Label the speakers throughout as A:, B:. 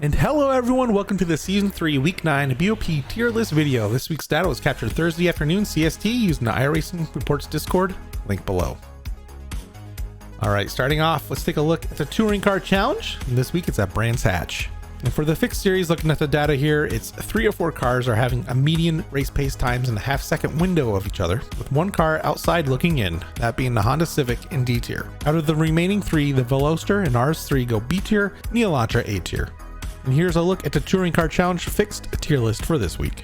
A: And hello everyone, welcome to the Season 3 Week 9 BOP tier list video. This week's data was captured Thursday afternoon CST using the iRacing Reports Discord, link below. Alright, starting off, let's take a look at the Touring Car Challenge. And this week it's at Brands Hatch. And for the Fixed series, looking at the data here, it's 3 or 4 cars are having a median race pace times in a half-second window of each other, with 1 car outside looking in, that being the Honda Civic in D tier. Out of the remaining 3, the Veloster and RS3 go B tier, and the Elantra A tier. And here's a look at the Touring Car Challenge Fixed tier list for this week.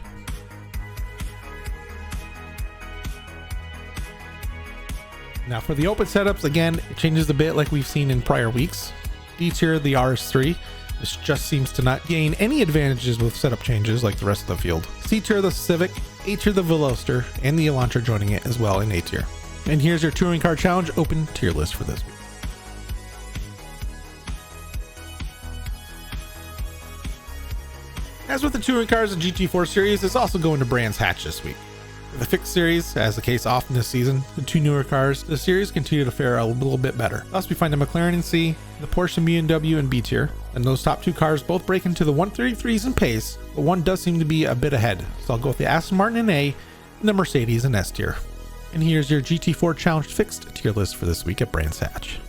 A: Now for the open setups, again, it changes a bit like we've seen in prior weeks. D tier, the RS3. This just seems to not gain any advantages with setup changes like the rest of the field. C tier the Civic, A tier the Veloster, and the Elantra joining it as well in A tier. And here's your Touring Car Challenge open tier list for this week. As with the Touring Cars and GT4 series, it's also going to Brands Hatch this week. For the Fixed series, as the case often this season, the 2 newer cars, the series continue to fare a little bit better. Thus we find the McLaren in C, the Porsche and BMW in B tier, and those top 2 cars both break into the 133s in pace, but one does seem to be a bit ahead. So I'll go with the Aston Martin in A, and the Mercedes in S tier. And here's your GT4 Challenge Fixed tier list for this week at Brands Hatch.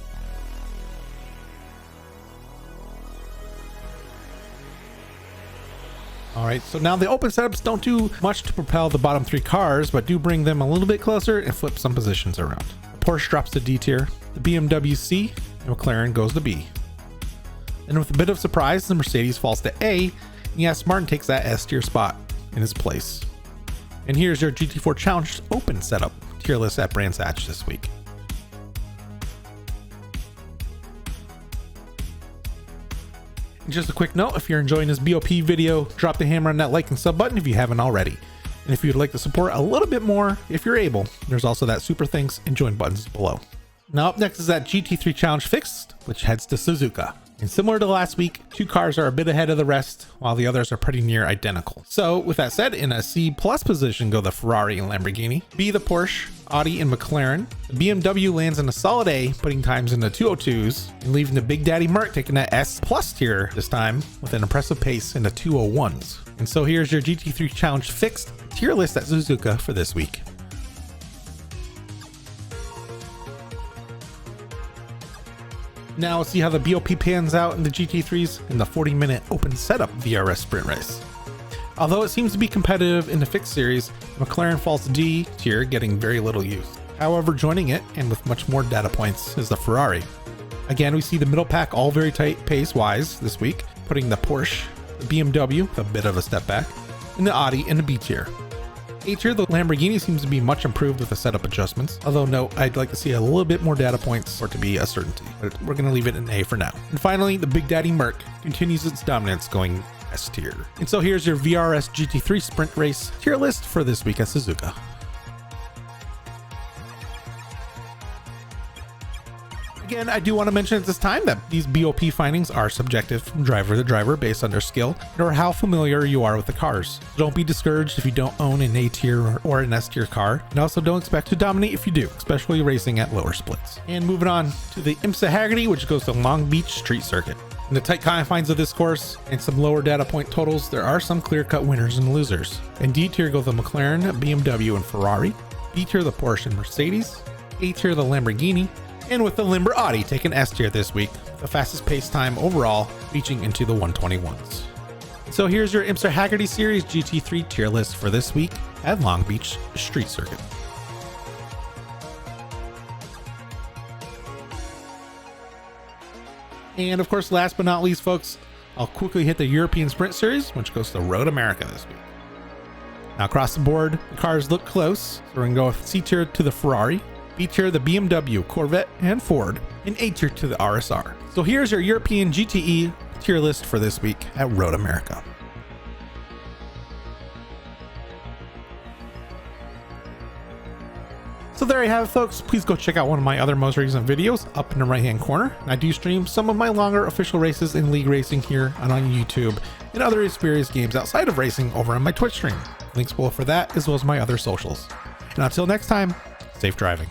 A: Alright, so now the open setups don't do much to propel the bottom 3 cars, but do bring them a little bit closer and flip some positions around. The Porsche drops to D tier, the BMW C, and McLaren goes to B. And with a bit of surprise, the Mercedes falls to A, and yes, Martin takes that S tier spot in his place. And here's your GT4 Challenge open setup tier list at Brands Hatch this week. Just a quick note, if you're enjoying this BOP video, drop the hammer on that like and sub button if you haven't already. And if you'd like to support a little bit more, if you're able, there's also that super thanks and join buttons below. Now up next is that GT3 Challenge Fixed, which heads to Suzuka. And similar to last week, 2 cars are a bit ahead of the rest, while the others are pretty near identical. So with that said, in a C+ position go the Ferrari and Lamborghini, B the Porsche, Audi and McLaren. The BMW lands in a solid A, putting times in the 202s, and leaving the Big Daddy Mark taking that S+ tier this time with an impressive pace in the 201s. And so here's your GT3 Challenge Fixed tier list at Suzuka for this week. Now let's see how the BOP pans out in the GT3s in the 40-minute open setup VRS Sprint race. Although it seems to be competitive in the Fixed series, McLaren falls to D tier, getting very little use. However, joining it, and with much more data points, is the Ferrari. Again, we see the middle pack all very tight pace-wise this week, putting the Porsche, the BMW, with a bit of a step back, and the Audi in the B tier. A tier, the Lamborghini seems to be much improved with the setup adjustments, although note, I'd like to see a little bit more data points for it to be a certainty, but we're going to leave it in A for now. And finally, the Big Daddy Merc continues its dominance, going S tier. And so here's your VRS GT3 Sprint race tier list for this week at Suzuka. Again, I do want to mention at this time that these BOP findings are subjective from driver to driver based on their skill or how familiar you are with the cars. So don't be discouraged if you don't own an A tier or an S tier car, and also don't expect to dominate if you do, especially racing at lower splits. And moving on to the IMSA Hagerty, which goes to Long Beach Street Circuit. In the tight confines of this course and some lower data point totals, there are some clear-cut winners and losers. In D tier go the McLaren, BMW, and Ferrari. B tier the Porsche and Mercedes. A tier the Lamborghini. And with the limber Audi taking S tier this week, the fastest pace time overall reaching into the 121s. So here's your IMSA Hagerty Series GT3 tier list for this week at Long Beach Street Circuit. And of course, last but not least, folks, I'll quickly hit the European Sprint Series, which goes to Road America this week. Now across the board, the cars look close. So we're going to go with C tier to the Ferrari, B tier the BMW, Corvette, and Ford, and A tier to the RSR. So here's your European GTE tier list for this week at Road America. So there you have it, folks. Please go check out one of my other most recent videos up in the right hand corner. I do stream some of my longer official races in league racing here and on YouTube and other experienced games outside of racing over on my Twitch stream. Links below for that as well as my other socials. And until next time, safe driving.